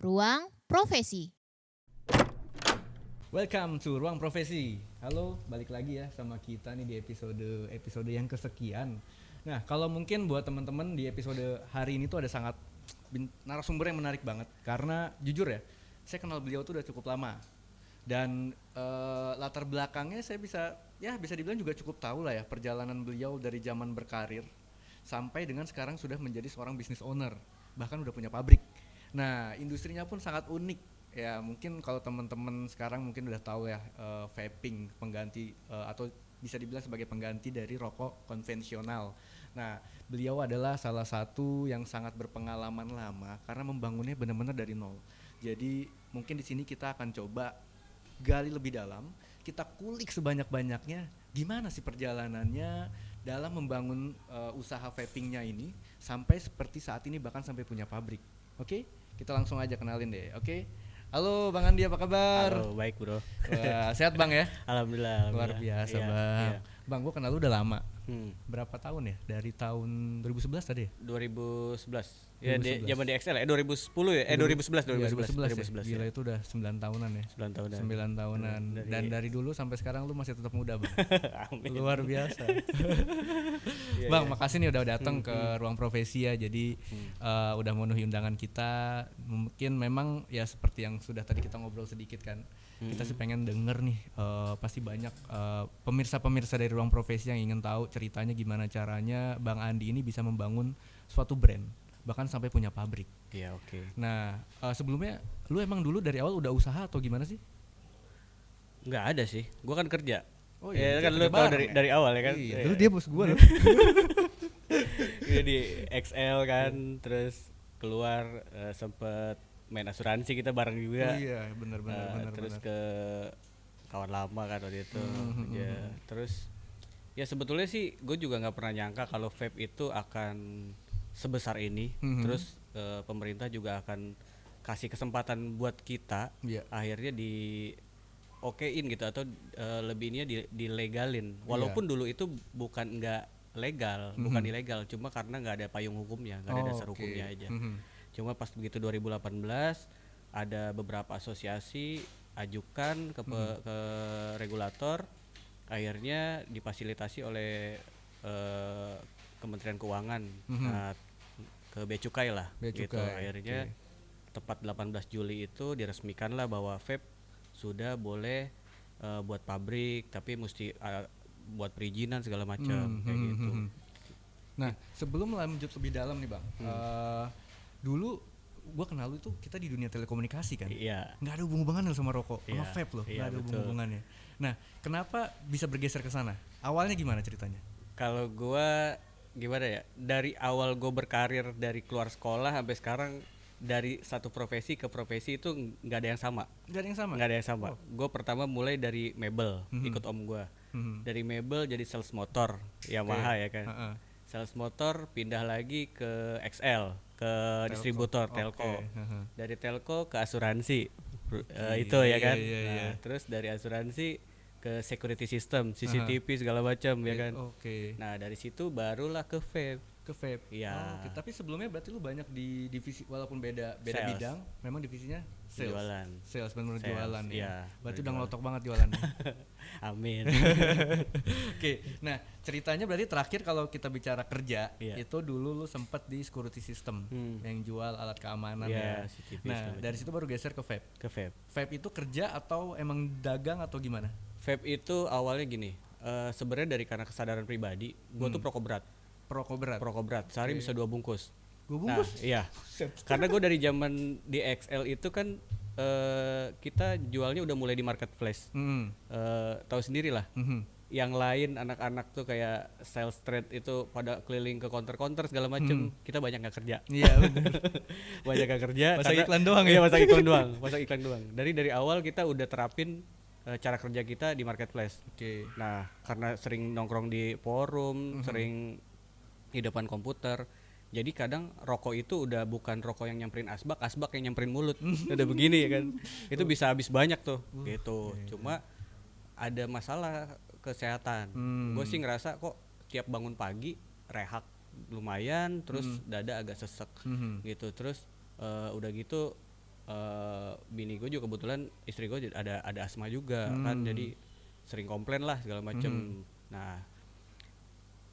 Ruang Profesi. Welcome to Ruang Profesi. Halo, balik lagi ya sama kita nih di episode yang kesekian. Nah, kalau mungkin buat teman-teman di episode hari ini tuh ada sangat narasumber yang menarik banget karena jujur ya, saya kenal beliau tuh udah cukup lama. Dan latar belakangnya saya bisa dibilang juga cukup tahu lah ya, perjalanan beliau dari zaman berkarir sampai dengan sekarang sudah menjadi seorang business owner, bahkan udah punya pabrik. Nah, industrinya pun sangat unik. Ya mungkin kalau teman-teman sekarang mungkin udah tahu ya, vaping pengganti atau bisa dibilang sebagai pengganti dari rokok konvensional. Nah, beliau adalah salah satu yang sangat berpengalaman lama karena membangunnya benar-benar dari nol. Jadi mungkin di sini kita akan coba gali lebih dalam, kita kulik sebanyak-banyaknya gimana sih perjalanannya dalam membangun usaha vapingnya ini sampai seperti saat ini, bahkan sampai punya pabrik. Oke, kita langsung aja kenalin deh. Oke. Halo Bang Andi, apa kabar? Halo, baik bro. Wah, sehat Bang ya? Alhamdulillah. Luar biasa iya, Bang. iya. Bang, gue kenal lu udah lama. Berapa? Berapa tahun ya? Dari tahun 2011 tadi ya? 2011. Ya 2011. zaman di XL ya 2010 ya. 2011. Ya, 2011 ya? Gila ya. itu udah 9 tahunan ya. 9 tahunan. 9 tahunan. Dan dari dulu sampai sekarang lu masih tetap muda Bang. Amin. Luar biasa. Iya, Bang, iya. makasih nih udah datang ke Ruang Profesi ya. Jadi udah memenuhi undangan kita. Mungkin memang ya seperti yang sudah tadi kita ngobrol sedikit kan. Kita sih pengen denger nih, pasti banyak pemirsa-pemirsa dari Ruang Profesi yang ingin tahu ceritanya gimana caranya Bang Andi ini bisa membangun suatu brand, bahkan sampai punya pabrik. Iya, oke. Nah, sebelumnya lu emang dulu dari awal udah usaha atau gimana sih? Enggak ada sih. Gua kan kerja. Oh ya iya, kan lu kerja tahu bareng ya? dari awal ya kan. Iya, Iya. dulu dia bos gua loh. Iya, di XL kan, terus keluar sempet main asuransi kita bareng juga. Oh iya, benar. Terus ke kawan lama kan waktu itu. Ya, terus ya sebetulnya sih gue juga nggak pernah nyangka kalau vape itu akan sebesar ini. Terus pemerintah juga akan kasih kesempatan buat kita. Iya. Akhirnya di okein gitu atau lebihnya dilegalin. Walaupun dulu itu bukan nggak legal, bukan ilegal, cuma karena nggak ada payung hukumnya, nggak ada dasar hukumnya aja. Cuma pas begitu 2018 ada beberapa asosiasi ajukan ke regulator, akhirnya difasilitasi oleh Kementerian Keuangan, ke Bea Cukai lah. Bea Gitu. Cukai, Akhirnya tepat 18 Juli itu diresmikan lah bahwa vape sudah boleh buat pabrik, tapi mesti buat perizinan segala macam kayak gitu. Nah, sebelum lanjut lebih dalam nih Bang, dulu gua kenal lu itu kita di dunia telekomunikasi kan. Iya. Nggak ada hubungannya sama rokok, sama Iya, vape loh, iya, nggak ada betul. hubungannya. Nah, kenapa bisa bergeser ke sana? Awalnya gimana ceritanya? Kalau gua gimana ya? Dari awal gua berkarir dari keluar sekolah sampai sekarang, dari satu profesi ke profesi itu nggak ada yang sama. Nggak ada yang sama? Nggak ada yang sama. Gue pertama mulai dari mebel, ikut om gue. Dari mebel jadi sales motor, Yamaha ya kan. Sales motor pindah lagi ke XL, ke distributor telco. Dari telco ke asuransi, itu ya kan. Nah, terus dari asuransi ke security system, CCTV segala macam ya kan. Oke. Nah dari situ barulah ke vape. Ke vape. Iya. Oke. Tapi sebelumnya berarti lu banyak di divisi, walaupun beda Sales. bidang, memang divisinya sales. Jualan. Sales, benar Sales, jualan ya. iya, Berarti udah jualan. ngelotok banget jualannya. Amin. Oke, nah ceritanya berarti terakhir kalau kita bicara kerja, Iya. itu dulu lu sempet di security system yang jual alat keamanan Iya, ya. CCTV Nah segala dari situ baru geser ke vape. Ke vape. Vape itu kerja atau emang dagang atau gimana? Vape itu awalnya gini, sebenarnya dari karena kesadaran pribadi, gue tuh perokok berat. Perokok berat, sehari bisa 2 bungkus. 2 bungkus? Nah, iya. Karena gue dari zaman di XL itu kan kita jualnya udah mulai di marketplace. Tahu sendiri lah. Yang lain anak-anak tuh kayak sales trade itu pada keliling ke counter-counter segala macem. Kita banyak nggak kerja. Iya benar. Banyak nggak kerja. Pasang karena- iklan doang ya? Iya, pasang iklan doang. Pasang iklan doang. Dari awal kita udah terapin cara kerja kita di marketplace. Oke. Nah, karena sering nongkrong di forum, sering di depan komputer, jadi kadang rokok itu udah bukan rokok yang nyamperin asbak yang nyamperin mulut. Udah begini ya kan. Itu bisa habis banyak tuh, gitu. Cuma ada masalah kesehatan. Gue sih ngerasa kok tiap bangun pagi rehak lumayan, terus dada agak sesek gitu. Terus udah gitu bini gue juga kebetulan istri gue ada asma juga kan, jadi sering komplain lah segala macem. Nah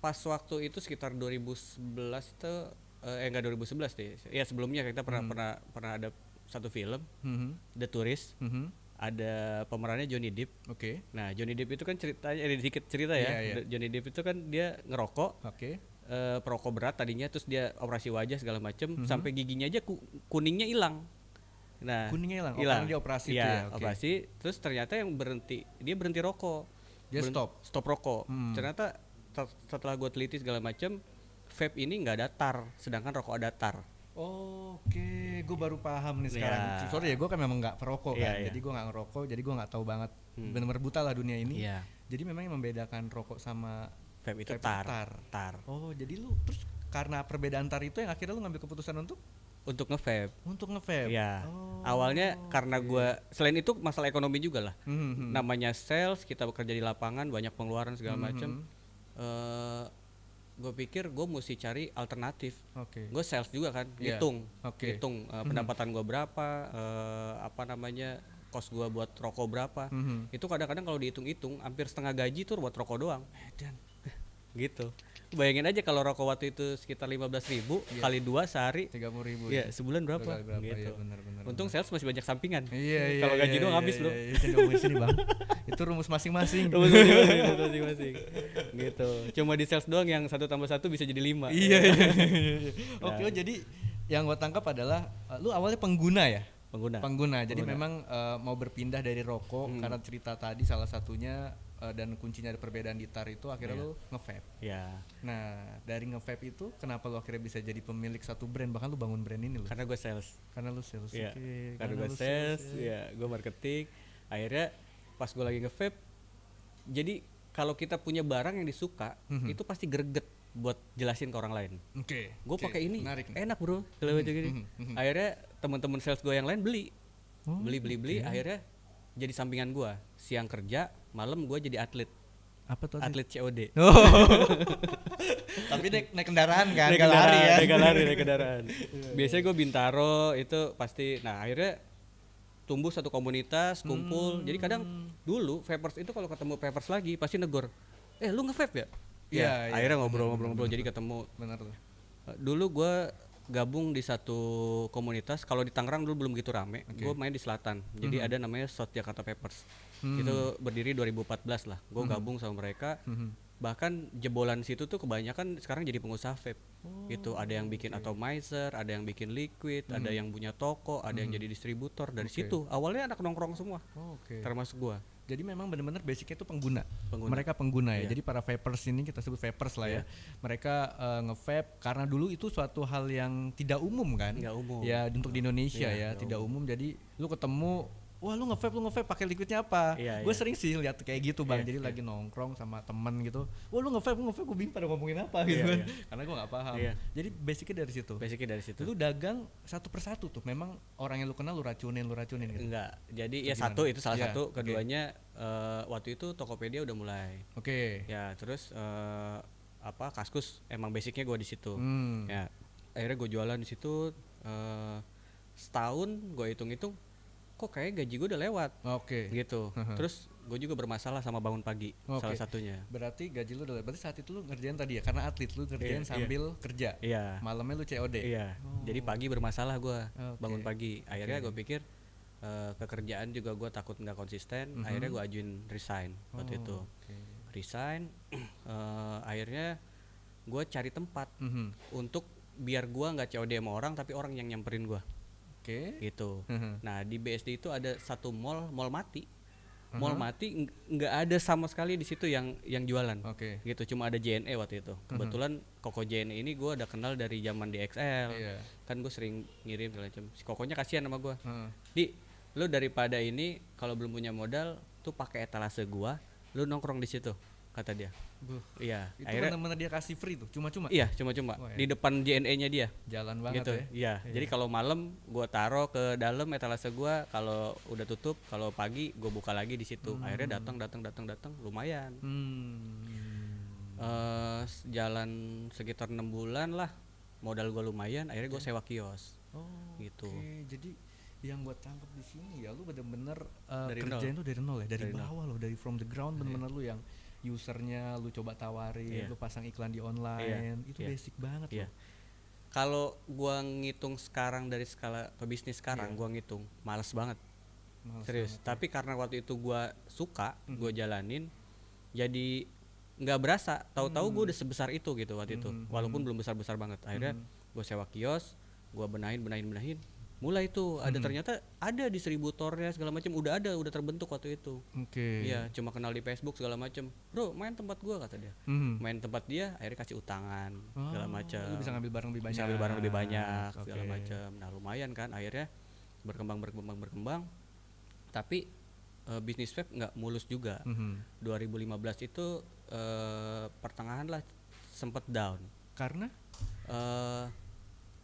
pas waktu itu sekitar 2011 itu enggak 2011 deh ya, sebelumnya kita pernah ada satu film The Tourist, ada pemerannya Johnny Depp. Nah Johnny Depp itu kan ceritanya sedikit cerita ya. Johnny Depp itu kan dia ngerokok, perokok berat tadinya, terus dia operasi wajah segala macem, sampai giginya aja kuningnya hilang. Nah Kuningnya hilang, hilang, karena dia operasi itu ya ya. operasi, terus ternyata yang dia berhenti rokok, Dia stop rokok. Ternyata setelah gue teliti segala macem, vape ini nggak ada tar, sedangkan rokok ada tar. Gue baru paham nih sekarang. Sorry ya, gue kan memang nggak perokok kan, jadi gue nggak ngerokok, jadi gue nggak tahu banget, benar-benar buta lah dunia ini. Jadi memang yang membedakan rokok sama vape itu tar. Oh, jadi lu terus karena perbedaan tar itu yang akhirnya lu ngambil keputusan untuk nge-vape. Ya. Awalnya karena gue selain itu masalah ekonomi juga lah. Namanya sales, kita bekerja di lapangan, banyak pengeluaran segala macam. Gue pikir gue mesti cari alternatif. Gue sales juga kan, hitung pendapatan gue berapa, kos gue buat rokok berapa. Itu kadang-kadang kalau dihitung-hitung hampir setengah gaji tuh buat rokok doang. Gitu. Bayangin aja kalau rokok waktu itu sekitar 15.000 kali 2 sehari 30.000. Iya, sebulan berapa? Gitu. Ya, benar. Untung sales masih banyak sampingan. Kalau gaji doang habis bro. Jangan ngomongin sini bang. Itu rumus masing-masing. Gitu. Cuma di sales doang yang 1 tambah 1 bisa jadi 5. Iya. Oke, jadi yang gue tangkap adalah lu awalnya pengguna ya? Pengguna. Jadi memang mau berpindah dari rokok karena cerita tadi salah satunya dan kuncinya ada perbedaan di tar itu, akhirnya lu nge-vape. Nah dari nge-vape itu kenapa lu akhirnya bisa jadi pemilik satu brand, bahkan lu bangun brand ini lu? Karena gue sales. Karena lu sales. Karena gue sales, gue marketing. Akhirnya pas gue lagi nge-vape, jadi kalau kita punya barang yang disuka, itu pasti greget buat jelasin ke orang lain. Gue pakai ini, enak bro, gini. Akhirnya teman-teman sales gue yang lain beli. Akhirnya jadi sampingan gue. Siang kerja, malam gue jadi atlet. Apa tuh? Atlet COD. Tapi naik kendaraan kan? Naik kendaraan. Biasanya gue Bintaro itu pasti. Nah akhirnya tumbuh satu komunitas, kumpul. Jadi kadang dulu vapers itu kalau ketemu vapers lagi pasti negor. Lu nge-vape ya? Iya. Akhirnya ngobrol-ngobrol jadi ketemu. Benar tuh. Dulu gue gabung di satu komunitas. Kalau di Tangerang dulu belum gitu rame. Gue main di selatan. Jadi ada namanya South Jakarta Vapers. Itu berdiri 2014 lah. Gue gabung sama mereka. Bahkan jebolan situ tuh kebanyakan sekarang jadi pengusaha vape. Gitu. Ada yang bikin atomizer, ada yang bikin liquid, ada yang punya toko, ada yang jadi distributor. Dari situ awalnya anak nongkrong semua. Termasuk gue. Jadi memang benar-benar basicnya itu pengguna. Mereka pengguna ya. Jadi para vapers ini kita sebut vapers lah ya. Mereka nge-vape karena dulu itu suatu hal yang tidak umum kan. Nggak umum. Ya untuk di Indonesia ya tidak umum. Jadi lu ketemu, wah lu nge-vape pakai liquidnya apa? Gue sering sih lihat kayak gitu bang. Jadi lagi nongkrong sama temen gitu, wah lu nge-vape gue bingung pada ngomongin apa gitu kan. Karena gue nggak paham. Jadi basicnya dari situ. Lu dagang satu persatu tuh. Memang orang yang lu kenal lu racunin gitu. Enggak. Jadi ya satu itu salah satu. Keduanya waktu itu Tokopedia udah mulai. Ya terus Kaskus emang basicnya gue di situ. Ya akhirnya gue jualan di situ setahun. Gue hitung-hitung kok kayak gaji gue udah lewat. Gitu. Terus gue juga bermasalah sama bangun pagi. Salah satunya. Berarti gaji lu udah lewat. Berarti saat itu lu ngerjain tadi ya, karena atlet lu ngerjain sambil kerja. Malamnya lu COD. Jadi pagi bermasalah gue bangun pagi. Akhirnya gue pikir kekerjaan juga gue takut nggak konsisten. Akhirnya gue ajuin resign waktu itu. Resign. Akhirnya gue cari tempat untuk biar gue nggak COD sama orang, tapi orang yang nyamperin gue. Gitu. Nah di BSD itu ada satu mall mati. Mall mati nggak ada sama sekali di situ yang jualan. Gitu. Cuma ada JNE waktu itu. Kebetulan Koko JNE ini gue udah kenal dari zaman di XL. Kan gue sering ngirim segala macam. Si Kokonya kasihan sama gue. Di lu daripada ini kalau belum punya modal tuh pakai etalase gue, lu nongkrong di situ, kata dia. Itu benar-benar dia kasih free tuh, cuma-cuma. Iya, cuma-cuma di depan JNE-nya dia. Jalan banget gitu. Ya. Jadi kalau malam gua taruh ke dalam etalase gua, kalau udah tutup, kalau pagi gua buka lagi di situ. Akhirnya datang lumayan. Jalan sekitar 6 bulan lah. Modal gua lumayan, akhirnya gua sewa kios. Gitu. Jadi yang gue tangkap di sini ya lu bener-bener Dari kerjain tuh dari nol ya, dari Dari nol. bawah loh, dari from the ground bener-bener lu yang usernya lu coba tawarin, Iya. lu pasang iklan di online, itu Iya. basic banget Iya. loh. Kalau gua ngitung sekarang dari skala pebisnis sekarang, Iya. gua ngitung males banget. Males Serius. banget, Tapi karena waktu itu gua suka, gua jalanin, jadi nggak berasa. Tahu-tahu gua udah sebesar itu gitu waktu itu. Walaupun belum besar-besar banget. Akhirnya gua sewa kios, gua benahin. Mulai tuh ada ternyata ada distributornya segala macam, udah terbentuk waktu itu. Oke. Iya, cuma kenal di Facebook segala macam. Bro, main tempat gua kata dia. Main tempat dia, akhirnya kasih utangan segala macam. Lu bisa ngambil barang lebih banyak. Bisa ambil barang lebih banyak segala Oke. macam. Nah, lumayan kan akhirnya berkembang. Tapi bisnis vape nggak mulus juga. 2015 itu pertengahan lah sempet down. Karena Eh,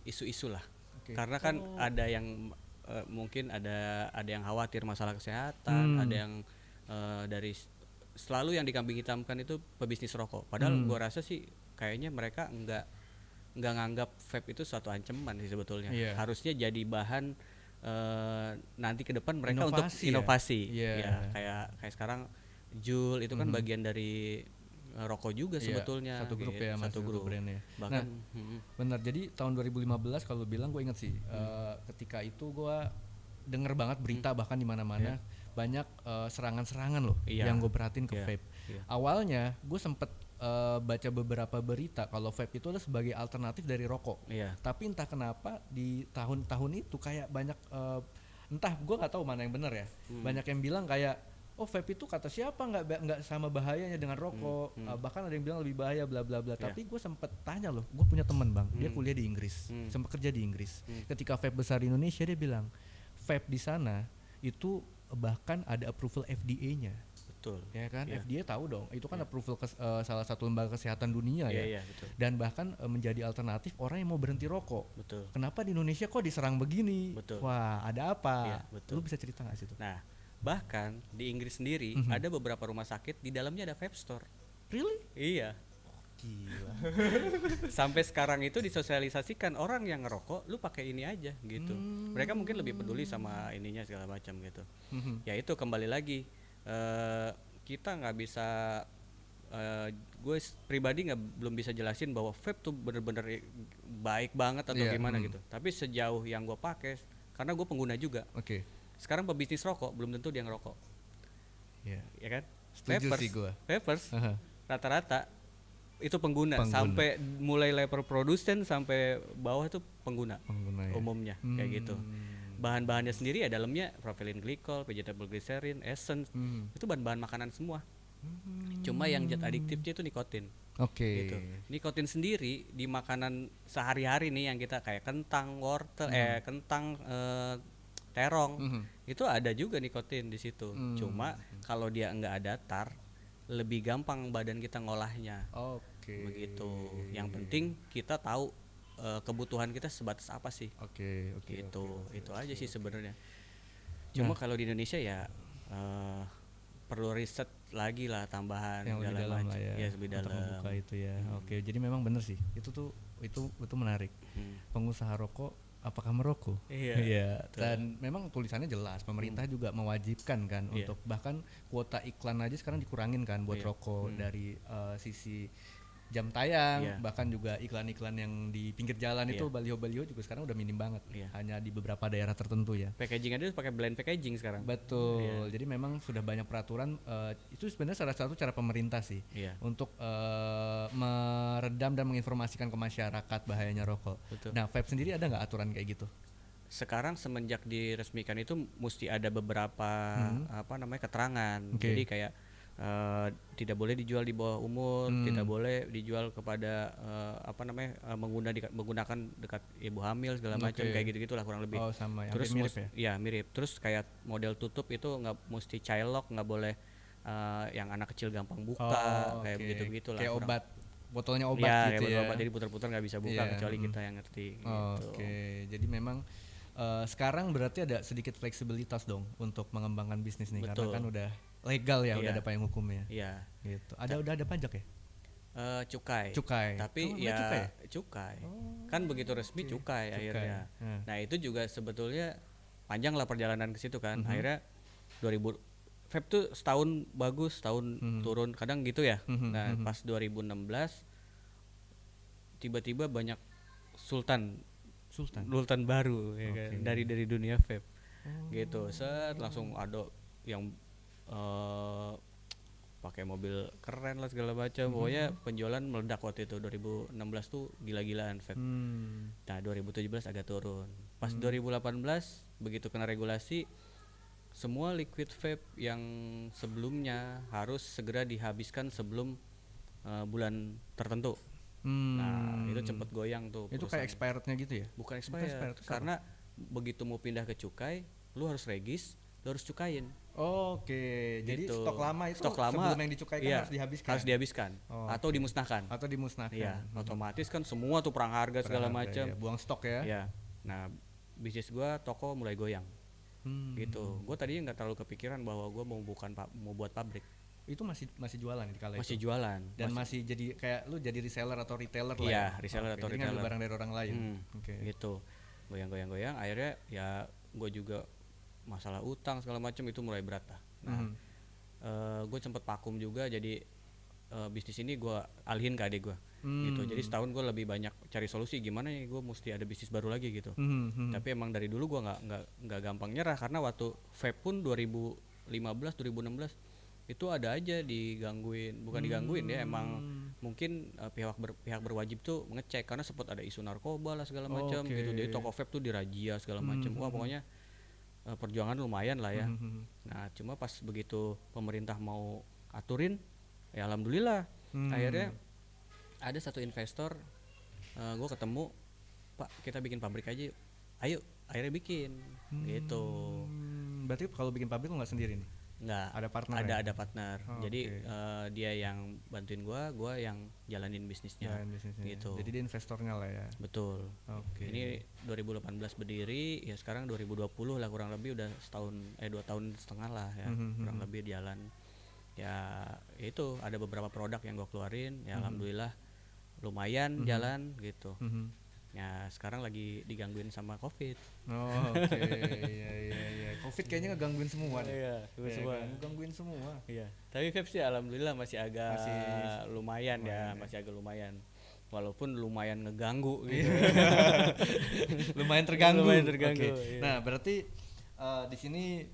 isu-isu lah. Oke. Karena kan ada yang mungkin ada yang khawatir masalah kesehatan, ada yang selalu yang dikambing hitamkan itu pebisnis rokok. Padahal gua rasa sih kayaknya mereka nggak nganggap vape itu suatu ancaman sih sebetulnya. Iya. Harusnya jadi bahan nanti ke depan mereka untuk Inovasi ya? inovasi. Iya. Ya, kayak sekarang Juul itu kan bagian dari rokok juga Iya, sebetulnya. satu grup gitu, ya, satu grup brandnya. Bahkan Benar, jadi tahun 2015 kalau lu bilang gue inget sih, ketika itu gue denger banget berita bahkan di mana-mana banyak serangan-serangan loh Iya. yang gue perhatiin ke Iya. vape. Iya. Awalnya gue sempet baca beberapa berita kalau vape itu adalah sebagai alternatif dari rokok. Iya. Tapi entah kenapa di tahun-tahun itu kayak banyak entah gue nggak tahu mana yang benar ya. Banyak yang bilang kayak oh vape itu kata siapa nggak sama bahayanya dengan rokok, bahkan ada yang bilang lebih bahaya bla bla bla. Tapi gue sempet tanya loh, gue punya teman bang, dia kuliah di Inggris, sempat kerja di Inggris. Ketika vape besar di Indonesia dia bilang vape di sana itu bahkan ada approval FDA-nya. Betul. Ya kan, Iya. FDA tahu dong, itu kan approval salah satu lembaga kesehatan dunia ya. Iya, betul. Dan bahkan menjadi alternatif orang yang mau berhenti rokok. Betul. Kenapa di Indonesia kok diserang begini? Betul. Wah, ada apa? Iya, betul. Lu bisa cerita nggak sih tuh? Nah, bahkan di Inggris sendiri ada beberapa rumah sakit di dalamnya ada vape store. Really? Iya. Gila. Sampai sekarang itu disosialisasikan orang yang ngerokok, lu pakai ini aja gitu. Mereka mungkin lebih peduli sama ininya segala macam gitu. Ya itu kembali lagi kita nggak bisa gue pribadi belum bisa jelasin bahwa vape tuh bener-bener baik banget atau gimana gitu. Tapi sejauh yang gue pakai, karena gue pengguna juga. Oke. Sekarang pebisnis rokok belum tentu dia ngerokok. Iya. Ya kan? Setuju sih gua. Vapers rata-rata itu pengguna sampai mulai level produsen sampai bawah itu pengguna Ya. umumnya kayak gitu. Bahan-bahannya sendiri ya dalamnya propylene glycol, vegetable glycerin, essence, itu bahan-bahan makanan semua. Cuma yang zat adiktifnya itu nikotin. Oke. Gitu. Nikotin sendiri di makanan sehari-hari nih yang kita kayak kentang, wortel, kentang, terong, itu ada juga nikotin di situ. Cuma kalau dia enggak ada tar, lebih gampang badan kita ngolahnya. Oke. Begitu. Yang penting kita tahu kebutuhan kita sebatas apa sih. Oke. Gitu. Itu aja sih sebenarnya. Cuma kalau di Indonesia ya perlu riset lagi lah tambahan yang lebih dalam lah ya. Ya, lebih dalam. Untuk membuka itu ya. Oke, jadi memang benar sih. Itu menarik. Pengusaha rokok apakah merokok? Iya. Dan memang tulisannya jelas, pemerintah juga mewajibkan kan untuk bahkan kuota iklan aja sekarang dikurangin kan buat rokok dari sisi jam tayang, bahkan juga iklan-iklan yang di pinggir jalan itu baliho-baliho juga sekarang udah minim banget, hanya di beberapa daerah tertentu ya. Packaging aja pakai blend packaging sekarang. Betul. Jadi memang sudah banyak peraturan. Itu sebenarnya salah satu cara pemerintah sih untuk meredam dan menginformasikan ke masyarakat bahayanya rokok. Betul. Nah, vape sendiri ada nggak aturan kayak gitu? Sekarang semenjak diresmikan itu mesti ada beberapa keterangan. Jadi kayak tidak boleh dijual di bawah umur, tidak boleh dijual kepada menggunakan dekat ibu hamil segala macam kayak gitu-gitulah kurang lebih. Oh, sama. Terus mirip ya? Ya mirip. Terus kayak model tutup itu nggak mesti child lock, nggak boleh yang anak kecil gampang buka kayak begitu-begitulah. Kayak obat, botolnya obat ya, gitu ya. Obat, jadi putar-putar nggak bisa buka kecuali kita yang ngerti. Gitu. Jadi memang sekarang berarti ada sedikit fleksibilitas dong untuk mengembangkan bisnis nih. Betul. Karena kan udah legal ya, udah ada payung hukumnya. Iya. Gitu. Udah ada pajak ya? Cukai. Tapi cukai. Oh, Kan begitu resmi cukai akhirnya. Nah, itu juga sebetulnya panjang lah perjalanan ke situ kan. Akhirnya 2000 vape tuh setahun bagus, setahun turun, kadang gitu ya. Nah, pas 2016 tiba-tiba banyak sultan baru ya kan, dari dunia vape. Gitu. Set langsung ada yang pakai mobil keren lah segala macam. Pokoknya penjualan meledak waktu itu 2016 tuh gila-gilaan vape. Nah, 2017 agak turun. Pas 2018 begitu kena regulasi, semua liquid vape yang sebelumnya harus segera dihabiskan sebelum bulan tertentu. Nah, itu cepet goyang tuh. Itu kayak expirednya gitu ya? Bukan expired, karena begitu mau pindah ke cukai, lu harus regis, lu harus cukain. Oke, jadi Gitu. stok lama itu Stok lama, sebelum yang dicukaikan iya, harus dihabiskan. harus dihabiskan atau dimusnahkan. Atau dimusnahkan. Iya, otomatis kan semua tuh perang harga segala macam. Ya, buang stok ya. Iya. Nah, bisnis gua toko mulai goyang. Gitu. Gua tadinya nggak terlalu kepikiran bahwa gua mau buat pabrik. Itu masih jualan di kala Masih itu. jualan. Dan masih jadi kayak lu jadi reseller atau retailer lah. Iya, ya? reseller atau jadi retailer. ngambil barang dari orang lain. Gitu. Goyang. Akhirnya ya gua juga masalah utang segala macam itu mulai berat lah. Nah, gue sempet vakum juga, jadi bisnis ini gue alihin ke adik gue. Gitu. Jadi setahun gue lebih banyak cari solusi gimana ya gue mesti ada bisnis baru lagi gitu. Tapi emang dari dulu gue nggak gampang nyerah, karena waktu vape pun 2015 2016 itu ada aja digangguin, bukan digangguin ya, emang mungkin pihak berwajib tuh ngecek, karena sempat ada isu narkoba lah segala macam gitu. Jadi toko vape tuh dirazia segala macam. Wah, pokoknya perjuangan lumayan lah ya. Nah, cuma pas begitu pemerintah mau aturin, ya alhamdulillah. Akhirnya ada satu investor, gue ketemu, Pak, kita bikin pabrik aja yuk. Ayo, akhirnya bikin. Gitu. Berarti kalau bikin pabrik lu nggak sendiri nih? Nggak, ada partner ada partner. Jadi dia yang bantuin gue yang jalanin bisnisnya. Gitu. Jadi dia investornya lah ya. Betul. Ini 2018 berdiri, ya sekarang 2020 lah kurang lebih, udah 2 tahun setengah lah ya, kurang lebih jalan. Ya itu ada beberapa produk yang gue keluarin, ya alhamdulillah lumayan jalan gitu. Ya sekarang lagi digangguin sama COVID. Iya. COVID kayaknya ngegangguin semua nih. Iya, ngegangguin semua. Iya. Tapi vape sih alhamdulillah masih agak lumayan ya, masih agak lumayan. Walaupun lumayan ngeganggu gitu. lumayan terganggu. Iya. Nah, berarti di sini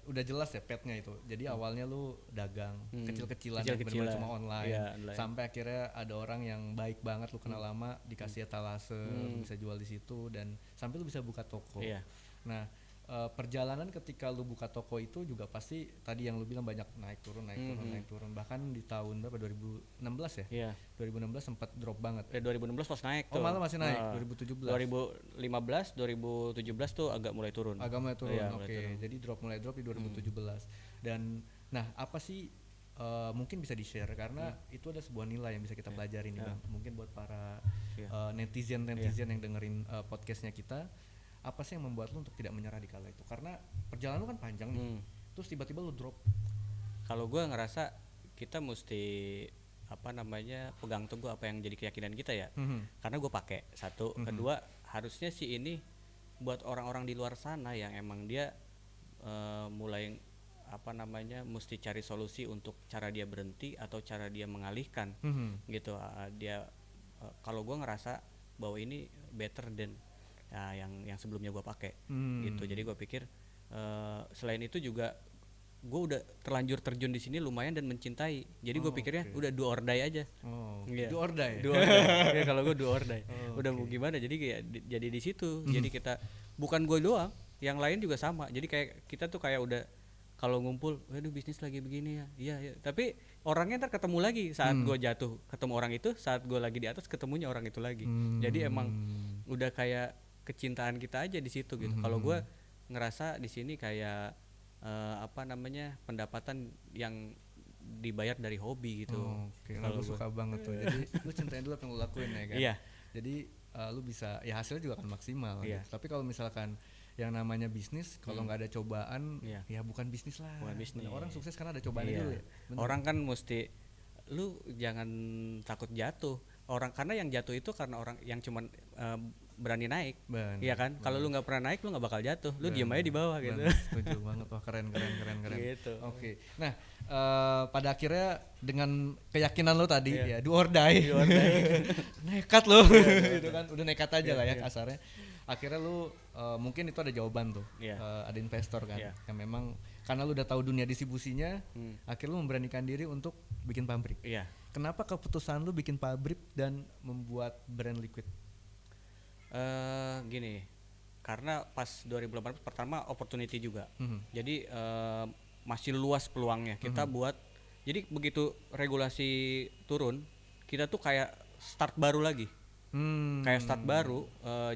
udah jelas ya petnya itu. Jadi awalnya lu dagang kecil-kecilan, benar-benar cuma online. Online. Sampai akhirnya ada orang yang baik banget, lu kenal lama, dikasih etalase, bisa jual di situ, dan sampai lu bisa buka toko. Nah, perjalanan ketika lu buka toko itu juga pasti tadi yang lu bilang banyak naik turun. Bahkan di tahun berapa, 2016 ya? Iya. 2016 sempat drop banget. 2016 pas naik tuh. Oh, malah masih naik. 2017. 2015, 2017 tuh agak mulai turun. Iya, oke. Jadi mulai drop di 2017. Dan nah, apa sih mungkin bisa di-share, karena itu ada sebuah nilai yang bisa kita pelajarin nih, Bang. Mungkin buat para netizen yang dengerin podcastnya kita, apa sih yang membuat lu untuk tidak menyerah di kala itu? Karena perjalanan lu kan panjang nih. Terus tiba-tiba lu drop. Kalau gue ngerasa kita mesti pegang teguh apa yang jadi keyakinan kita ya. Karena gue pakai satu, kedua harusnya sih ini buat orang-orang di luar sana yang emang dia mulai mesti cari solusi untuk cara dia berhenti atau cara dia mengalihkan gitu. Dia kalau gue ngerasa bahwa ini better than yang sebelumnya gue pakai gitu. Jadi gue pikir selain itu juga gue udah terlanjur terjun di sini lumayan dan mencintai. Jadi gue pikirnya udah do or die aja. Do or die. Ya, kalau gue do or die. Udah mau gimana? Jadi kayak jadi di situ. Jadi kita bukan gue doang, yang lain juga sama. Jadi kayak kita tuh kayak udah kalau ngumpul, waduh bisnis lagi begini ya. Iya. Tapi orangnya ntar ketemu lagi saat gue jatuh, ketemu orang itu, saat gue lagi di atas ketemunya orang itu lagi. Jadi emang udah kayak kecintaan kita aja di situ gitu. Kalau gue ngerasa di sini kayak pendapatan yang dibayar dari hobi gitu. Kalau gue suka banget tuh. Jadi lu cintain dulu apa yang lu lakuin ya kan. Iya. Jadi lu bisa, ya hasilnya juga akan maksimal. Gitu. Tapi kalau misalkan yang namanya bisnis, kalau nggak ada cobaan, ya bukan bisnis lah. Bukan bisnis. Orang sukses karena ada cobaan dulu ya. Orang kan mesti, lu jangan takut jatuh. Karena yang jatuh itu karena orang yang cuman berani naik. Iya kan? Kalau lu nggak pernah naik lu nggak bakal jatuh. Lu diem aja di bawah gitu. Setuju banget. Wah, keren. Gitu. Oke. Nah, pada akhirnya dengan keyakinan lo tadi ya do or die. Nekat lo gitu kan. Udah nekat aja lah ya kasarnya. Akhirnya lu mungkin itu ada jawaban tuh. Ada investor kan yang memang karena lu udah tahu dunia distribusinya, akhirnya lu memberanikan diri untuk bikin pabrik. Kenapa keputusan lu bikin pabrik dan membuat brand liquid? Gini, karena pas 2018 pertama opportunity juga. Jadi masih luas peluangnya. Kita buat, jadi begitu regulasi turun, kita tuh kayak start baru lagi. Kayak start baru.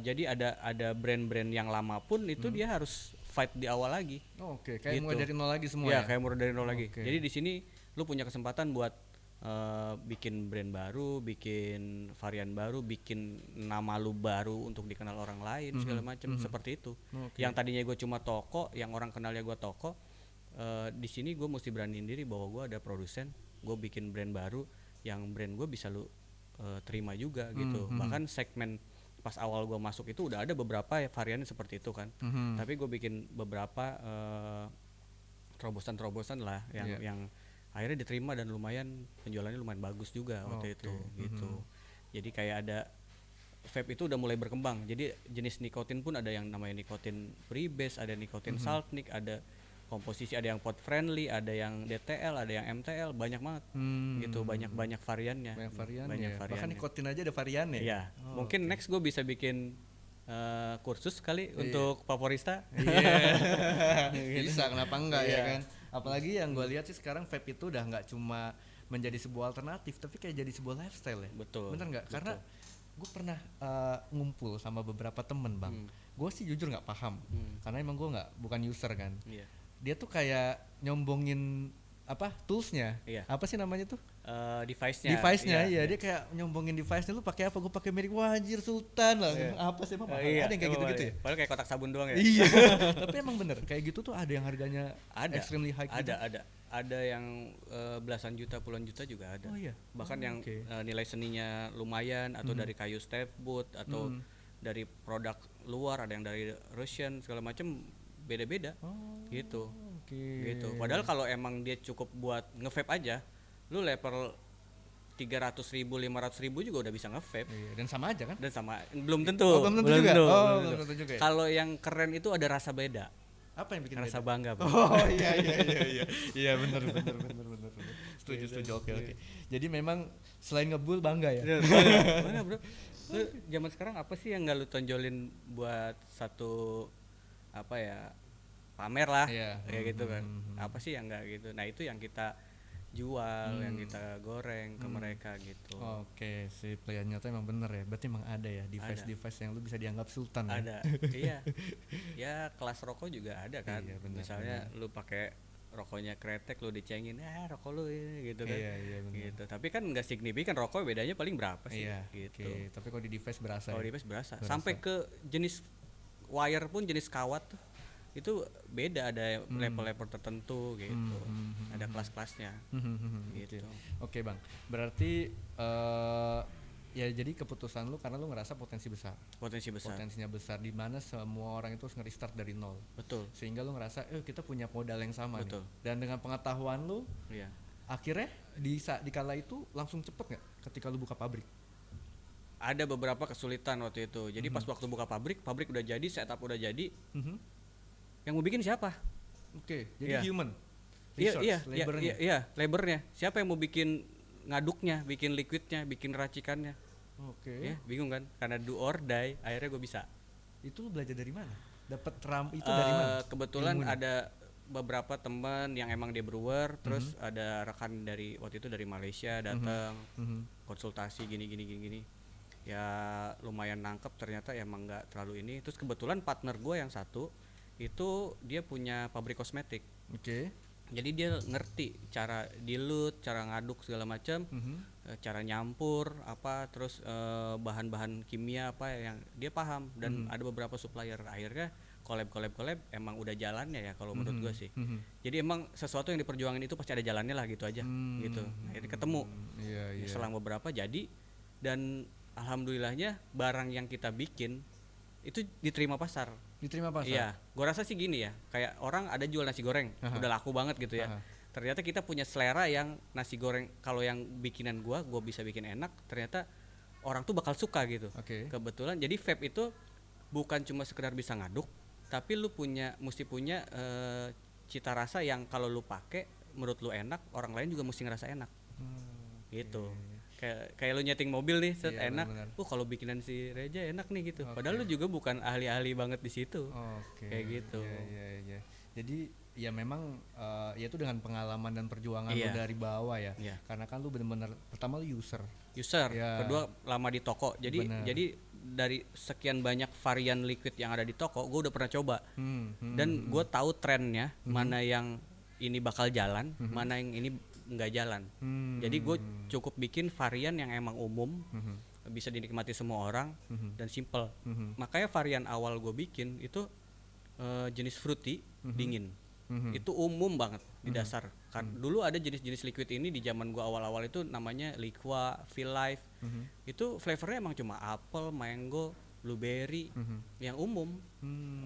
Jadi ada brand-brand yang lama pun itu dia harus fight di awal lagi. Kayak gitu. Mulai dari nol lagi semua ya? Kayak mulai dari nol lagi. Jadi di sini lu punya kesempatan buat bikin brand baru, bikin varian baru, bikin nama lu baru untuk dikenal orang lain segala macam seperti itu. Yang tadinya gue cuma toko, yang orang kenalnya gue toko, di sini gue mesti beraniin diri bahwa gue ada produsen, gue bikin brand baru yang brand gue bisa lu terima juga gitu. Bahkan segmen pas awal gue masuk itu udah ada beberapa varian seperti itu kan. Tapi gue bikin beberapa terobosan lah yang akhirnya diterima dan lumayan penjualannya lumayan bagus juga waktu itu gitu. Jadi kayak ada vape itu udah mulai berkembang. Jadi jenis nikotin pun ada yang namanya nikotin freebase, ada nikotin salt nic, ada komposisi, ada yang pod friendly, ada yang DTL, ada yang MTL, banyak banget gitu, banyak variannya. Banyak variannya. Bahkan nikotin aja ada variannya. Iya. Mungkin next gue bisa bikin kursus kali untuk Vaporista. Bisa, kenapa enggak ya kan? Apalagi yang gue lihat sih sekarang vape itu udah nggak cuma menjadi sebuah alternatif, tapi kayak jadi sebuah lifestyle ya. Betul. Bener nggak? Karena gue pernah ngumpul sama beberapa temen bang. Gue sih jujur nggak paham, karena emang gue bukan user kan. Dia tuh kayak nyombongin toolsnya, apa sih namanya tuh? Device-nya, dia kayak nyombongin device-nya, lu pakai apa? Gue pakai merek, wah anjir Sultan lah. Apa sih emang mahal? Ada yang kayak gitu-gitu ya? Padahal kayak kotak sabun doang ya. Iya. Tapi emang bener kayak gitu tuh ada yang harganya extremely high. Ada yang belasan juta, puluhan juta juga ada. Bahkan yang nilai seninya lumayan, atau dari kayu step wood, atau dari produk luar, ada yang dari Russian segala macam, beda-beda gitu. Gitu. Padahal kalau emang dia cukup buat nge-vape aja, lu level 300.000, 500.000 juga udah bisa nge-vape. Dan sama aja kan? Dan sama, belum tentu. Belum tentu juga. Ya? Kalau yang keren itu ada rasa beda. Apa yang bikin rasa beda? Bangga, Bro. Iya benar. Setuju. Oke. Jadi memang selain ngebul bangga ya. Bangga, Bro. Lu zaman sekarang apa sih yang enggak lu tonjolin buat satu pamer lah, kayak gitu kan. Apa sih yang enggak gitu. Nah, itu yang kita jual, yang kita goreng ke mereka gitu. Oke, si pilihannya tuh emang bener ya. Berarti emang ada ya device yang lu bisa dianggap sultan. Ada. Iya. Ya kelas rokok juga ada kan. Misalnya lu pakai rokoknya Kretek, lu dicengin, rokok lu ini gitu kan. Iya, gitu. Tapi kan enggak signifikan, rokok bedanya paling berapa sih gitu. Tapi kalau di device berasa. Kalau di device berasa. Sampai ke jenis wire pun, jenis kawat tuh itu beda, ada level-level tertentu gitu. Ada kelas-kelasnya. Gitu. Oke, Bang. Berarti ya jadi keputusan lu karena lu ngerasa potensinya besar di mana semua orang itu harus nge-restart dari nol. Betul. Sehingga lu ngerasa kita punya modal yang sama. Betul. Nih. Dan dengan pengetahuan lu akhirnya di kala itu langsung cepet nggak ketika lu buka pabrik? Ada beberapa kesulitan waktu itu. Jadi pas waktu buka pabrik udah jadi, setup udah jadi. Yang mau bikin siapa? Jadi human. Labornya. Siapa yang mau bikin ngaduknya, bikin liquidnya, bikin racikannya? Bingung kan? Karena do or die, akhirnya gue bisa. Itu lu belajar dari mana? Dapat itu dari mana? Kebetulan ada beberapa teman yang emang dia brewer, terus ada rekan dari waktu itu dari Malaysia datang konsultasi gini. Ya lumayan nangkep, ternyata emang nggak terlalu ini. Terus kebetulan partner gue yang satu itu dia punya pabrik kosmetik. Jadi dia ngerti cara dilute, cara ngaduk segala macam, cara nyampur terus bahan-bahan kimia yang dia paham, dan ada beberapa supplier. Akhirnya collab emang udah jalannya ya kalau menurut gue sih. Jadi emang sesuatu yang diperjuangin itu pasti ada jalannya lah gitu aja gitu. Akhirnya ketemu. Selang beberapa jadi, dan alhamdulillahnya barang yang kita bikin itu diterima pasar. Diterima pasar. Iya, gua rasa sih gini ya, kayak orang ada jual nasi goreng, udah laku banget gitu ya. Ternyata kita punya selera yang nasi goreng kalau yang bikinan gua bisa bikin enak, ternyata orang tuh bakal suka gitu. Kebetulan jadi vape itu bukan cuma sekedar bisa ngaduk, tapi lu mesti punya cita rasa yang kalau lu pakai menurut lu enak, orang lain juga mesti ngerasa enak. Gitu. Kayak lu nyeting mobil nih, enak. Kalau bikinan si Reja enak nih gitu. Padahal lu juga bukan ahli-ahli banget di situ. Kayak gitu. Iya. Jadi ya memang ya itu dengan pengalaman dan perjuangan lu dari bawah ya. Karena kan lu benar-benar pertama lu user. Kedua lama di toko. Jadi dari sekian banyak varian liquid yang ada di toko, gue udah pernah coba. Dan gue tahu trennya, mana yang ini bakal jalan, mana yang ini nggak jalan. Jadi gue cukup bikin varian yang emang umum, bisa dinikmati semua orang, dan simple. Makanya varian awal gue bikin itu jenis fruity dingin. Itu umum banget di dasar. Dulu ada jenis-jenis liquid ini di zaman gue awal-awal itu namanya Liqua, Feel Life. Itu flavornya emang cuma apple, mango, blueberry, yang umum.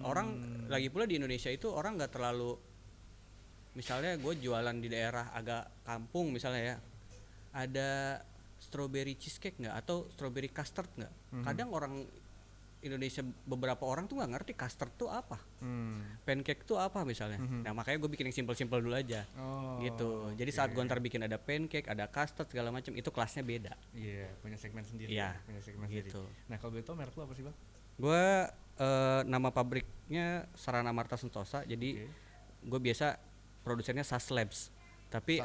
Orang lagi pula di Indonesia itu orang nggak terlalu, misalnya gue jualan di daerah agak kampung misalnya ya, ada strawberry cheesecake nggak atau strawberry custard nggak? Kadang orang Indonesia beberapa orang tuh nggak ngerti custard tuh apa, pancake tuh apa misalnya. Nah makanya gue bikin yang simple-simple dulu aja, gitu. Jadi saat gue ntar bikin ada pancake, ada custard segala macam, itu kelasnya beda. Iya, punya segmen sendiri. Iya, punya segmen gitu. Sendiri. Nah kalau gitu merek lu apa sih bang? Gue nama pabriknya Sarana Marta Sentosa. Jadi gue biasa produsennya SAS Labs, tapi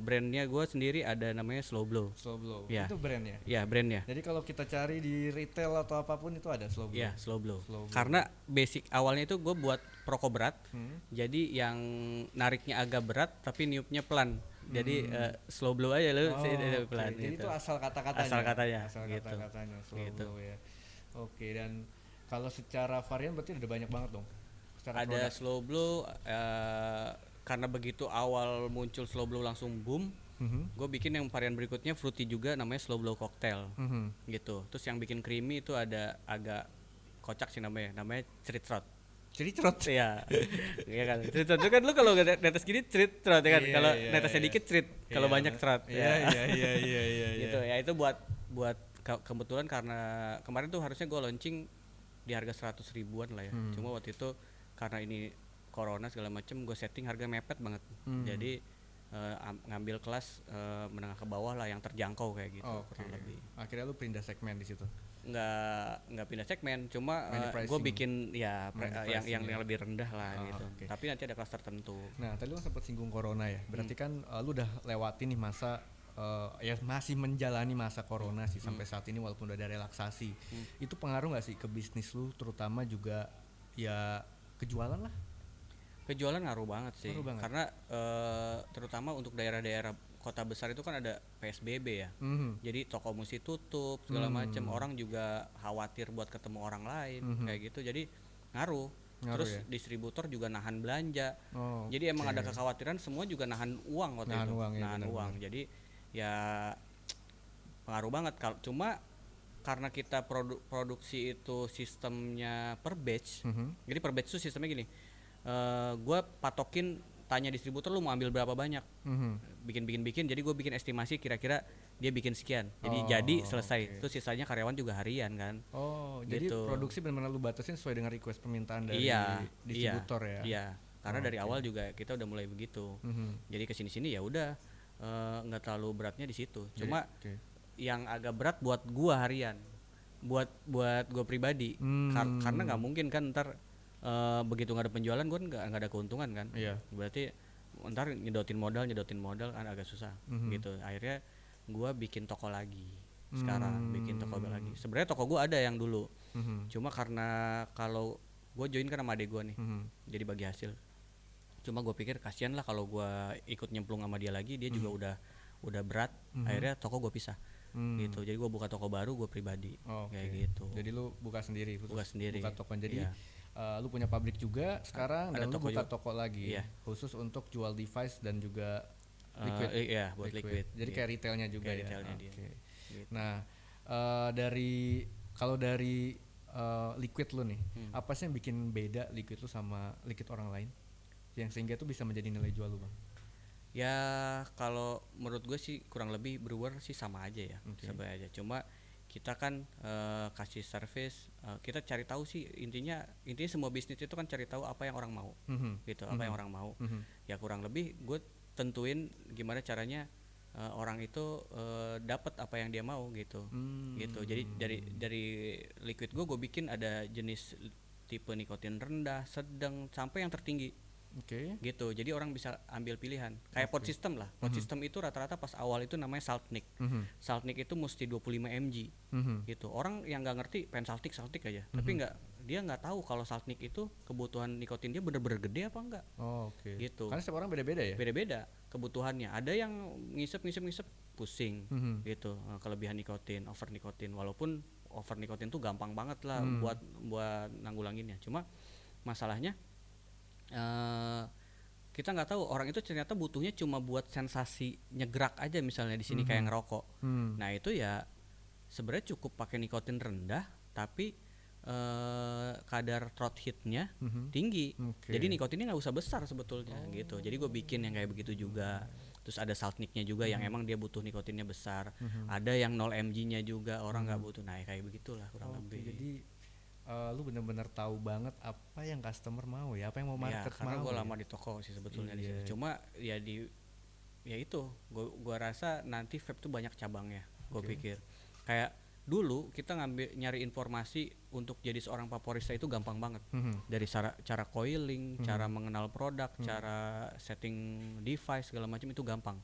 brandnya gue sendiri ada namanya Slow Blow. Ya. Itu brandnya? Iya, brandnya. Jadi kalau kita cari di retail atau apapun itu ada Slow Blow? Iya, Slow Blow. Karena basic awalnya itu gue buat perokok berat, jadi yang nariknya agak berat tapi niupnya pelan. Jadi Slow Blow aja lu pelan. Jadi itu asal kata-katanya? Asal katanya Slow Blow ya. Dan kalau secara varian berarti ada banyak banget dong? Ada produk. Slow Blow, karena begitu awal muncul Slow Blow langsung boom, gue bikin yang varian berikutnya fruity juga, namanya Slow Blow Cocktail, gitu. Terus yang bikin creamy itu ada agak kocak sih namanya Cerit Trot. Iya, iya kan. Cerit Trot itu kan lu kalau netes gini Cerit Trot ya kan. Kalau netesnya dikit Cerit, kalau banyak Trot. Iya. Gitu ya, itu buat kebetulan karena kemarin tuh harusnya gue launching di harga 100 ribuan lah ya. Cuma waktu itu karena ini corona segala macem, gue setting harga mepet banget. Jadi ngambil kelas menengah ke bawah lah yang terjangkau kayak gitu, kurang lebih. Akhirnya lu pindah segmen di situ? Nggak pindah segmen, cuma gue bikin yang lebih rendah lah gitu. Tapi nanti ada kelas tertentu. Nah tadi lu sempat singgung corona ya, berarti kan lu udah lewatin nih masa ya masih menjalani masa corona sih sampai saat ini walaupun udah ada relaksasi. Itu pengaruh nggak sih ke bisnis lu, terutama juga ya kejualan lah? Kejualan ngaruh banget sih, karena terutama untuk daerah-daerah kota besar itu kan ada PSBB ya. Jadi toko mesti tutup segala macam, orang juga khawatir buat ketemu orang lain kayak gitu, jadi ngaruh. Terus ya? Distributor juga nahan belanja, jadi emang ada kekhawatiran, semua juga nahan uang waktu itu. Nahan uang. Jadi ya pengaruh banget. Cuma karena kita produksi itu sistemnya per batch, jadi per batch itu sistemnya gini. Gue patokin, tanya distributor lu mau ambil berapa banyak, bikin, jadi gue bikin estimasi kira-kira dia bikin sekian, jadi selesai. Terus sisanya karyawan juga harian kan. Gitu. Jadi produksi benar-benar lu batasin sesuai dengan request permintaan dari distributor ya. Iya, karena dari awal juga kita udah mulai begitu. Jadi kesini-sini ya udah nggak terlalu beratnya di situ. Cuma yang agak berat buat gue harian, buat gue pribadi, karena nggak mungkin kan ntar begitu nggak ada penjualan gue nggak ada keuntungan kan. Berarti ntar nyedotin modal kan agak susah gitu. Akhirnya gue bikin toko lagi. Bikin toko lagi. Sebenarnya toko gue ada yang dulu, cuma karena kalau gue join kan sama adek gue nih, jadi bagi hasil. Cuma gue pikir kasihan lah kalau gue ikut nyemplung sama dia lagi, dia juga udah berat. Akhirnya toko gue pisah. Gitu. Jadi gue buka toko baru gue pribadi. Kayak gitu. Jadi lu buka sendiri. Buka toko. Jadi lu punya pabrik juga sekarang, dan lu buka toko lagi khusus untuk jual device dan juga liquid. Buat liquid. Jadi kayak retailnya juga ya. Retailnya dia. Gitu. Nah dari kalau dari liquid lu nih, apa sih yang bikin beda liquid lu sama liquid orang lain yang sehingga itu bisa menjadi nilai jual lu bang? Ya kalau menurut gue sih kurang lebih brewer sih sama aja ya, sama aja. Cuma kita kan kasih service, kita cari tahu sih intinya semua bisnis itu kan cari tahu apa yang orang mau, gitu, apa yang orang mau. Ya kurang lebih gue tentuin gimana caranya orang itu dapat apa yang dia mau gitu, gitu. Jadi dari liquid gue bikin ada jenis tipe nikotin rendah, sedang, sampai yang tertinggi. Gitu, jadi orang bisa ambil pilihan kayak pot system lah. Pot system itu rata-rata pas awal itu namanya Saltnik. Saltnik itu mesti 25 mg gitu. Orang yang nggak ngerti pengen saltik aja, tapi dia nggak tahu kalau Saltnik itu kebutuhan nikotin dia bener-bener gede apa enggak. Gitu, karena setiap orang beda-beda ya, beda-beda kebutuhannya. Ada yang ngisep pusing gitu, kelebihan nikotin, over nikotin. Walaupun over nikotin tuh gampang banget lah buat nanggulanginnya. Cuma masalahnya kita nggak tahu orang itu ternyata butuhnya cuma buat sensasi nyegerak aja, misalnya di sini kayak ngerokok. Nah itu ya sebenarnya cukup pakai nikotin rendah tapi kadar throat hitnya tinggi. Jadi nikotinnya nggak usah besar sebetulnya gitu. Jadi gue bikin yang kayak begitu juga. Terus ada Saltniknya juga yang emang dia butuh nikotinnya besar. Ada yang 0 mg-nya juga orang nggak butuh. Nah kayak begitulah kurang lebih. Jadi lu benar-benar tahu banget apa yang customer mau ya, apa yang mau market ya, karena mau. Gue lama di toko sih sebetulnya di situ. Cuma ya itu gue rasa nanti vape tuh banyak cabangnya. Gue pikir kayak dulu kita nyari informasi untuk jadi seorang vaporista itu gampang banget. Dari cara coiling, cara mengenal produk, cara setting device segala macam itu gampang.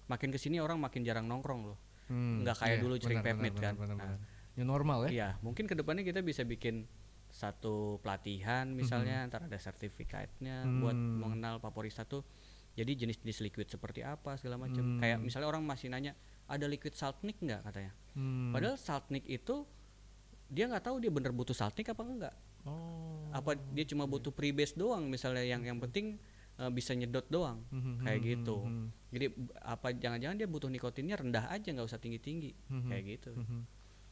Makin kesini orang makin jarang nongkrong loh. Nggak kayak dulu sering vape meet kan. New normal ya? Iya, mungkin kedepannya kita bisa bikin satu pelatihan misalnya, ntar ada sertifikatnya buat mengenal vaporista tuh. Jadi jenis-jenis liquid seperti apa segala macam. Kayak misalnya orang masih nanya ada liquid Saltnik nggak katanya. Padahal Saltnik itu dia nggak tahu dia bener butuh Saltnik apa enggak. Apa dia cuma butuh pre-base doang misalnya, yang penting bisa nyedot doang kayak gitu. Jadi apa jangan-jangan dia butuh nikotinnya rendah aja, nggak usah tinggi-tinggi kayak gitu.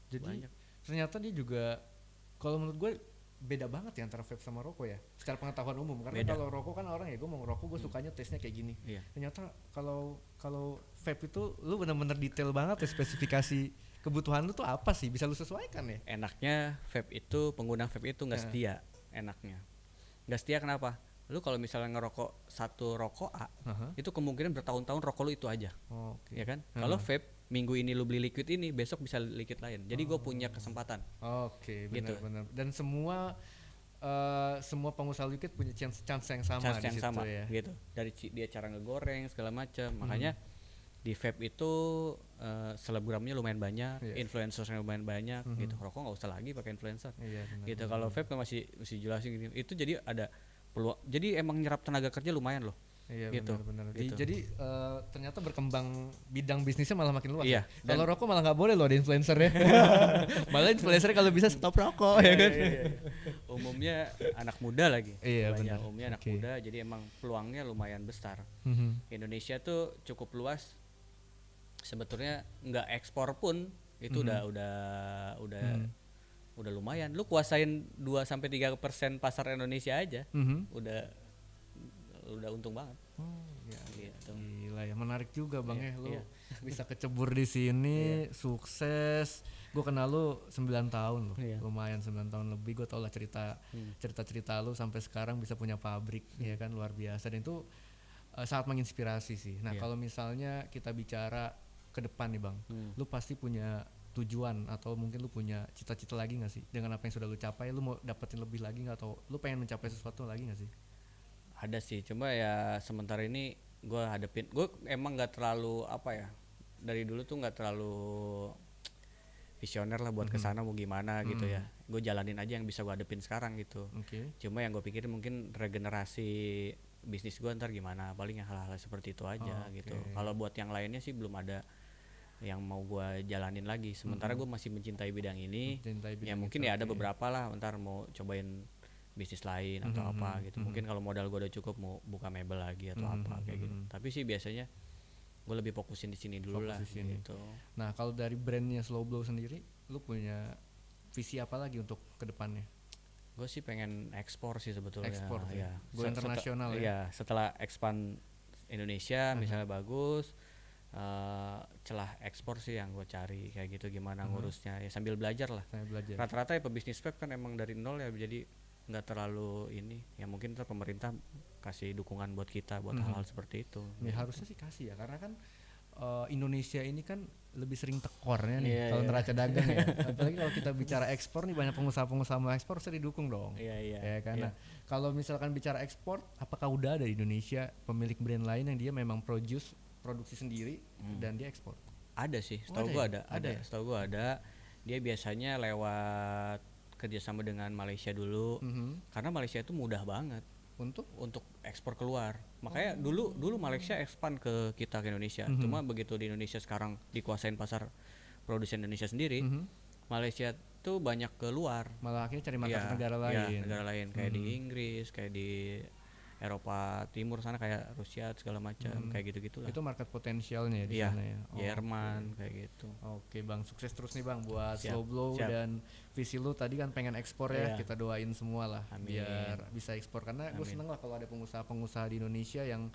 Jadi banyak. Ternyata dia juga, kalau menurut gue beda banget ya antara vape sama rokok ya, secara pengetahuan umum. Karena kalau rokok kan orang ya, gue mau ngerokok gue sukanya taste-nya kayak gini. Ternyata kalau vape itu lu benar-benar detail banget ya, spesifikasi kebutuhan lu tuh apa sih, bisa lu sesuaikan ya. Enaknya vape itu, pengguna vape itu nggak setia. Enaknya nggak setia kenapa? Lu kalau misalnya ngerokok satu rokok A, itu kemungkinan bertahun-tahun rokok lu itu aja, ya kan? Kalau vape minggu ini lu beli liquid ini, besok bisa liquid lain. Jadi gue punya kesempatan. Benar-benar. Dan semua pengusaha liquid punya chance yang sama di situ ya. Gitu. Dari dia cara ngegoreng segala macam. Makanya di vape itu selebgramnya lumayan banyak, influencersnya lumayan banyak. Gitu. Rokok nggak usah lagi pakai influencer. Gitu. Kalau vape kan masih jelasin gitu. Itu jadi ada peluang. Jadi emang nyerap tenaga kerja lumayan loh. Gitu. Benar. Gitu. Jadi ternyata berkembang bidang bisnisnya malah makin luas. Kalau rokok malah nggak boleh loh ada influencer ya. Malah influencer kalau bisa stop rokok ya kan. Umumnya anak muda lagi. Benar. Umumnya anak muda, jadi emang peluangnya lumayan besar. Indonesia tuh cukup luas. Sebetulnya nggak ekspor pun itu udah lumayan. Lu kuasain 2-3% pasar Indonesia aja. Udah untung banget. Gitu. Gila ya, menarik juga bang ya, lu bisa kecebur di sini, sukses. Gue kenal lu 9 tahun loh, lumayan 9 tahun lebih. Gue tau lah cerita lu sampai sekarang bisa punya pabrik, ya kan, luar biasa. Dan itu sangat menginspirasi sih. Nah kalau misalnya kita bicara ke depan nih bang, lu pasti punya tujuan atau mungkin lu punya cita-cita lagi nggak sih dengan apa yang sudah lu capai? Lu mau dapetin lebih lagi nggak, atau lu pengen mencapai sesuatu lagi nggak sih? Ada sih, cuma ya sementara ini gue emang nggak terlalu dari dulu tuh nggak terlalu visioner lah buat kesana mau gimana gitu ya. Gue jalanin aja yang bisa gue hadepin sekarang gitu. Cuma yang gue pikirin mungkin regenerasi bisnis gue ntar gimana, paling hal-hal seperti itu aja gitu. Kalau buat yang lainnya sih belum ada yang mau gue jalanin lagi. Sementara gue masih mencintai bidang ini. Ya mungkin ya ada beberapa lah ntar mau cobain bisnis lain atau apa gitu. Mungkin kalau modal gue udah cukup mau buka mebel lagi atau apa kayak gitu. Tapi sih biasanya gue lebih fokusin di sini dulu lah gitu. Nah kalau dari brandnya Slow Blow sendiri, lu punya visi apa lagi untuk kedepannya? Gue sih pengen ekspor sih sebetulnya. Ekspor ya. Go internasional ya. Iya, setelah expand Indonesia misalnya bagus, celah ekspor sih yang gue cari kayak gitu, gimana ngurusnya ya sambil belajar lah. Rata-rata ya pebisnis web kan emang dari nol ya, jadi nggak terlalu ini ya, mungkin pemerintah kasih dukungan buat kita buat hal-hal seperti itu ya. Harusnya sih kasih ya, karena kan Indonesia ini kan lebih sering tekornya nih kalau neraca dagang ya. Apalagi kalau kita bicara ekspor nih, banyak pengusaha-pengusaha mau ekspor, harus didukung dong. Ya karena kalau misalkan bicara ekspor, apakah udah ada di Indonesia pemilik brand lain yang dia memang produksi sendiri dan dia ekspor? Ada sih, setahu gue ada. Setahu gue ada. Dia biasanya lewat kerjasama dengan Malaysia dulu, karena Malaysia itu mudah banget untuk ekspor keluar. Makanya dulu Malaysia expand ke kita, ke Indonesia. Cuma begitu di Indonesia sekarang dikuasain pasar produsen Indonesia sendiri, Malaysia tuh banyak keluar. Malah akhirnya cari market negara lain. Negara lain kayak di Inggris, kayak di Eropa Timur sana, kayak Rusia segala macam, kayak gitu-gitulah. Itu market potensialnya di sana ya. Jerman kayak gitu. Oke Bang, sukses terus nih Bang buat Slow Blow, dan visi lu tadi kan pengen ekspor ya. Kita doain semua lah. Amin. Biar bisa ekspor, karena gue seneng lah kalau ada pengusaha-pengusaha di Indonesia yang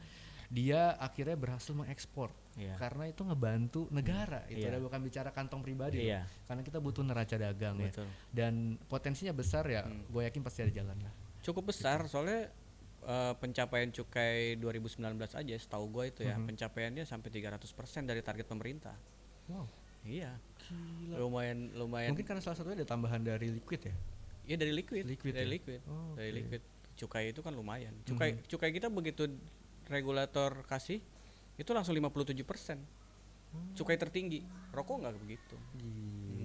dia akhirnya berhasil mengekspor, karena itu ngebantu negara. Itu udah bukan bicara kantong pribadi loh. Karena kita butuh neraca dagang. Ya. Dan potensinya besar ya. Gue yakin pasti ada jalan lah. Cukup besar soalnya pencapaian cukai 2019 aja setahu gue itu ya, pencapaiannya sampai 300% dari target pemerintah. Wow. Iya. Gila. Lumayan. Mungkin karena salah satunya ada tambahan dari liquid ya? Iya, dari liquid. Dari liquid. Cukai itu kan lumayan. Cukai kita begitu regulator kasih itu langsung 57%. Cukai tertinggi. Rokok nggak begitu.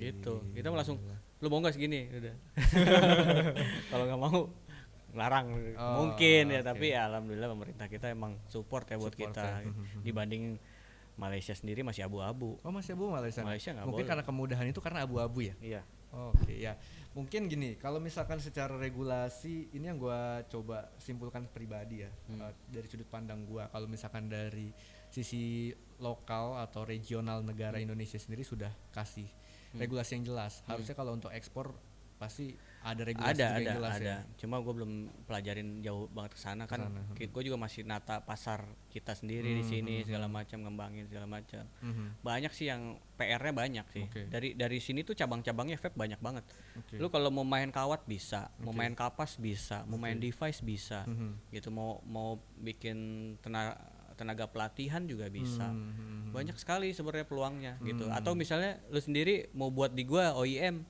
Gitu. Kita langsung, lu mau nggak segini? Udah. Kalau nggak mau larang mungkin ya, tapi ya alhamdulillah pemerintah kita emang support ya buat kita. Dibanding Malaysia sendiri masih abu-abu. Masih abu Malaysia nggak mungkin boleh. Karena kemudahan itu karena abu-abu ya. Iya. Oke ya, mungkin gini, kalau misalkan secara regulasi ini yang gue coba simpulkan pribadi ya, dari sudut pandang gue, kalau misalkan dari sisi lokal atau regional negara Indonesia sendiri sudah kasih regulasi yang jelas. Harusnya kalau untuk ekspor pasti ada regulasi yang jelas ya. Cuma gue belum pelajarin jauh banget ke sana kan. Gue juga masih nata pasar kita sendiri di sini segala macam, ngembangin segala macam. Banyak sih yang PR-nya banyak sih. Dari sini tuh cabang-cabangnya vape banyak banget. Lu kalau mau main kawat bisa, mau main kapas bisa, mau main device bisa. Gitu, mau bikin tenaga pelatihan juga bisa. Banyak sekali sebenarnya peluangnya gitu. Atau misalnya lu sendiri mau buat di gua OEM,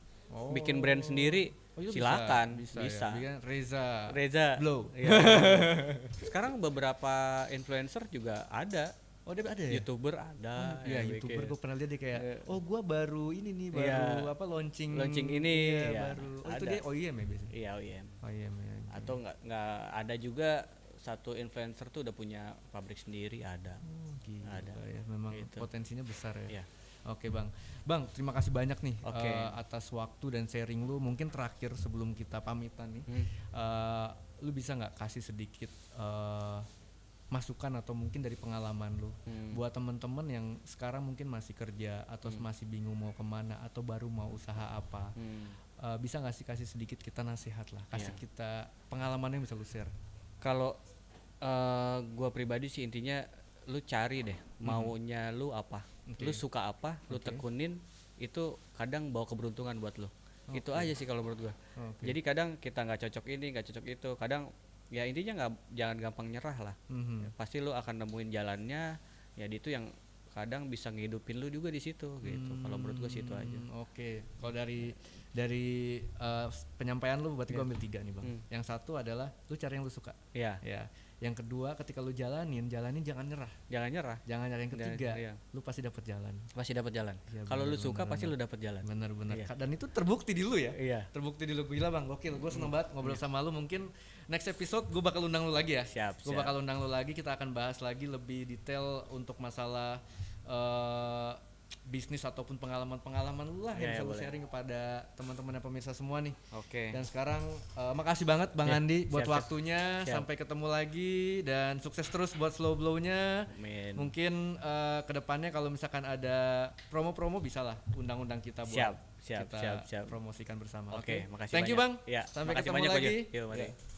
bikin brand sendiri, silakan bisa. Ya. Bikin Reza Blow. Iya. Sekarang beberapa influencer juga ada. Dia ada ya? YouTuber ada. YouTuber gue pernah lihat dia kayak, gue baru ini nih, launching ini. Baru. Itu dia OEM ya biasanya? Iya, OEM ya. Atau nggak ada juga satu influencer tuh udah punya pabrik sendiri, ada. Ada ya, memang gitu. Potensinya besar ya. Oke Bang, terima kasih banyak nih atas waktu dan sharing lu. Mungkin terakhir sebelum kita pamitan nih, lu bisa nggak kasih sedikit masukan atau mungkin dari pengalaman lu buat temen-temen yang sekarang mungkin masih kerja atau masih bingung mau kemana atau baru mau usaha apa, bisa nggak sih kasih sedikit kita nasihat lah, kasih kita pengalaman yang bisa lu share? Kalau gua pribadi sih intinya lu cari deh maunya lu apa. Lu suka apa, lu tekunin, itu kadang bawa keberuntungan buat lu. Itu aja sih kalau menurut gua. Jadi kadang kita nggak cocok ini, nggak cocok itu. Kadang ya intinya jangan gampang nyerah lah. Pasti lu akan nemuin jalannya. Ya itu yang kadang bisa ngehidupin lu juga di situ gitu. Kalau menurut gua sih itu aja. Kalau dari penyampaian lu berarti gua ambil 3 nih Bang. Yang satu adalah lu cari yang lu suka. Iya. Yang kedua, ketika lu jalanin jangan nyerah. Jangan nyerah. Yang ketiga, lu pasti dapat jalan. Ya, kalau lu suka pasti lu dapat jalan. Benar. Dan itu terbukti di lu ya. Iya. Terbukti di lu, gila Bang, gokil. Gue seneng banget ngobrol sama lu. Mungkin next episode gue bakal undang lu lagi ya. Gue bakal undang lu lagi, kita akan bahas lagi lebih detail untuk masalah bisnis ataupun pengalaman-pengalaman lu lah yang bisa lu sharing kepada teman-teman dan pemirsa semua nih. Oke. Dan sekarang makasih banget Bang Andi buat waktunya. Sampai ketemu lagi dan sukses terus buat Slow Blow-nya. Amin. Mungkin kedepannya kalau misalkan ada promo-promo bisa lah undang-undang kita buat siap. promosikan bersama. Oke, makasih Thank you banyak. Bang. Ya, sampai makasih ketemu banyak lagi. Yuk, mari.